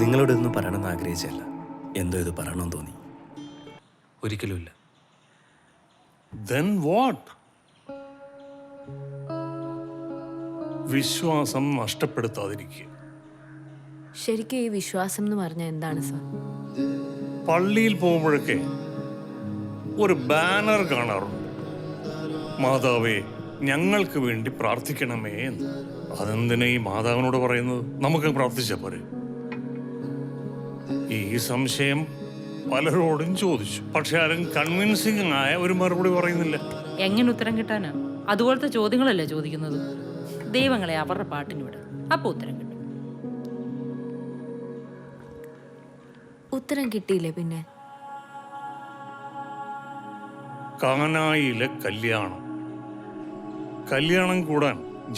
നിങ്ങളോട് ഇതൊന്നും പറയണമെന്ന് ആഗ്രഹിച്ചല്ല, എന്തോ ഇത് പറയണമെന്ന് തോന്നി. ഒരിക്കലുമില്ല. Then what? വിശ്വാസം നഷ്ടപ്പെടുത്താതിരിക്കുക. ശരിക്കും ഈ വിശ്വാസം എന്ന് പറഞ്ഞാൽ എന്താണ് സാർ? പള്ളിയിൽ പോകുമ്പോഴൊക്കെ ഒരു ബാനർ കാണാറുണ്ട്, മാതാവേ ഞങ്ങൾക്ക് വേണ്ടി പ്രാർത്ഥിക്കണമേ എന്ന്. അതെന്തിനാ ഈ മാതാവിനോട് പറയുന്നത്? നമുക്ക് പ്രാർത്ഥിച്ചാൽ പോരെ? ഈ സംശയം പലരോടും ചോദിച്ചു, പക്ഷെ ആരും കൺവിൻസിംഗ് ആയ ഒരു മറുപടി പറയുന്നില്ല. എങ്ങനെ ഉത്തരം കിട്ടാനാ? അതുപോലത്തെ ചോദ്യങ്ങളല്ലേ ചോദിക്കുന്നത്. ദൈവങ്ങളെ അവരുടെ പാട്ടിന് വിടും, അപ്പൊ ഉത്തരം കിട്ടും. ഉത്തരം കിട്ടിയില്ലേ പിന്നെ? കാനായിലെ കല്യാണം കൂടാൻ